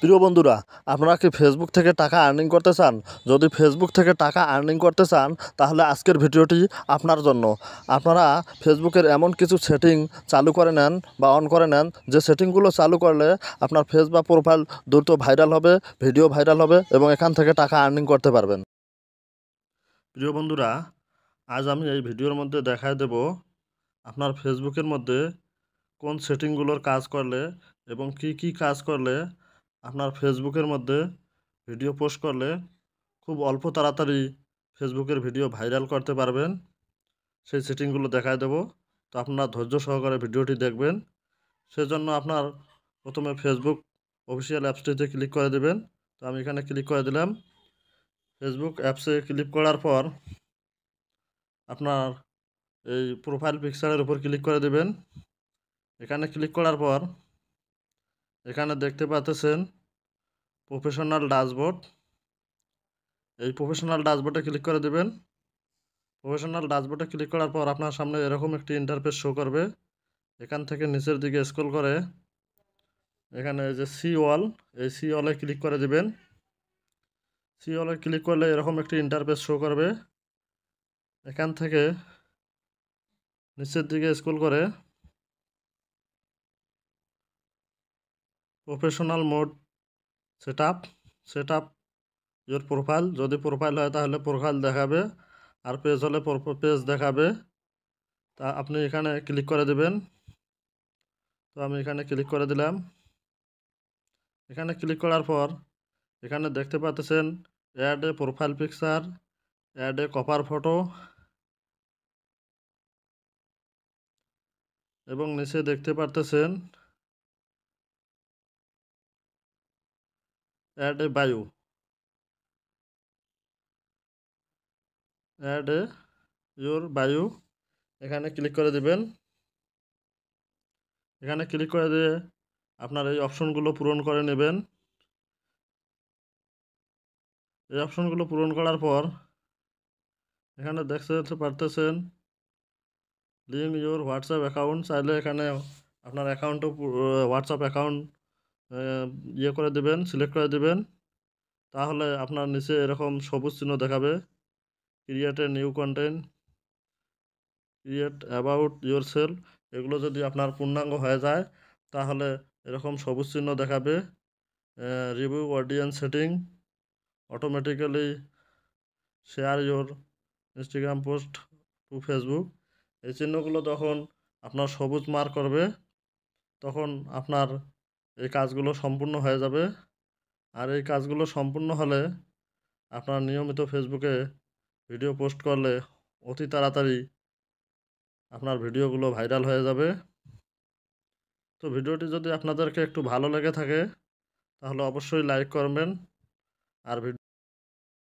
প্রিয় বন্ধুরা, আপনারা কি ফেসবুক থেকে টাকা আর্নিং করতে চান? যদি ফেসবুক থেকে টাকা আর্নিং করতে চান তাহলে আজকের ভিডিওটি আপনার জন্য। আপনারা ফেসবুকের এমন কিছু সেটিং চালু করে নেন বা অন করে নেন যে সেটিংগুলো চালু করলে আপনার ফেস বা প্রোফাইল দ্রুত ভাইরাল হবে, ভিডিও ভাইরাল হবে এবং এখান থেকে টাকা আর্নিং করতে পারবেন। প্রিয় বন্ধুরা, আজ আমি এই ভিডিওর মধ্যে দেখায় দেব আপনার ফেসবুকের মধ্যে কোন সেটিংগুলোর কাজ করলে এবং কি কাজ করলে আপনার ফেসবুকের মধ্যে ভিডিও পোস্ট করলে খুব অল্প তাড়াতাড়ি ফেসবুকের ভিডিও ভাইরাল করতে পারবেন। সেই সেটিংগুলো দেখায় দেব। তো আপনারা ধৈর্য সহকারে ভিডিওটি দেখবেন। সেজন্য আপনার প্রথমে ফেসবুক অফিসিয়াল অ্যাপসটিতে ক্লিক করে দেবেন। তো আমি এখানে ক্লিক করে দিলাম। ফেসবুক অ্যাপসে ক্লিক করার পর আপনার এই প্রোফাইল পিকচারের উপর ক্লিক করে দেবেন। এখানে ক্লিক করার পর এখানে দেখতে পাচ্ছেন প্রফেশনাল ড্যাশবোর্ড। এই প্রফেশনাল ড্যাশবোর্ডে ক্লিক করে দেবেন। প্রফেশনাল ড্যাশবোর্ডে ক্লিক করার পর আপনার সামনে এরকম একটি ইন্টারফেস শো করবে। এখান থেকে নিচের দিকে স্ক্রল করে এখানে এই যে সি অল, এই সি অলে ক্লিক করে দেবেন। সি অলে ক্লিক করলে এরকম একটি ইন্টারফেস শো করবে। এখান থেকে নিচের দিকে স্ক্রল করে professional mode set up your profile, যদি প্রোফাইল হয় তাহলে প্রোফাইল দেখাবে, আর পেজ হলে পেজ দেখাবে। তা আপনি এখানে ক্লিক করে দেবেন। তো আমি এখানে ক্লিক করে দিলাম। এখানে ক্লিক করার পর এখানে দেখতে পাচ্ছেন add a profile picture, add a cover photo এবং নিচে দেখতে পাচ্ছেন add a bio, add a your bio. এখানে ক্লিক করে দিবেন। এখানে ক্লিক করে দিয়ে আপনার এই অপশনগুলো পূরণ করে নেবেন। এই অপশনগুলো পূরণ করার পর এখানে দেখতে পারতেছেন লিঙ্ক ইওর হোয়াটসঅ্যাপ অ্যাকাউন্ট, চাইলে এখানে আপনার অ্যাকাউন্টও হোয়াটসঅ্যাপ অ্যাকাউন্ট করে দেবেন, সিলেক্ট করে দেবেন। তাহলে আপনার নিচে এরকম সবুজ চিহ্ন দেখাবে, create a new content, create about your self. এগুলো যদি আপনার পূর্ণাঙ্গ হয়ে যায় তাহলে এরকম সবুজ চিহ্ন দেখাবে। Review audience setting, automatically share your Instagram post to Facebook. এই চিহ্নগুলো যখন আপনার সবুজ মার্ক করবে তখন আপনার এই কাজগুলো সম্পূর্ণ হয়ে যাবে। আর এই কাজগুলো সম্পূর্ণ হলে আপনার নিয়মিত ফেসবুকে ভিডিও পোস্ট করলে অতি তাড়াতাড়ি আপনার ভিডিওগুলো ভাইরাল হয়ে যাবে। তো ভিডিওটি যদি আপনাদেরকে একটু ভালো লেগে থাকে তাহলে অবশ্যই লাইক করবেন। আর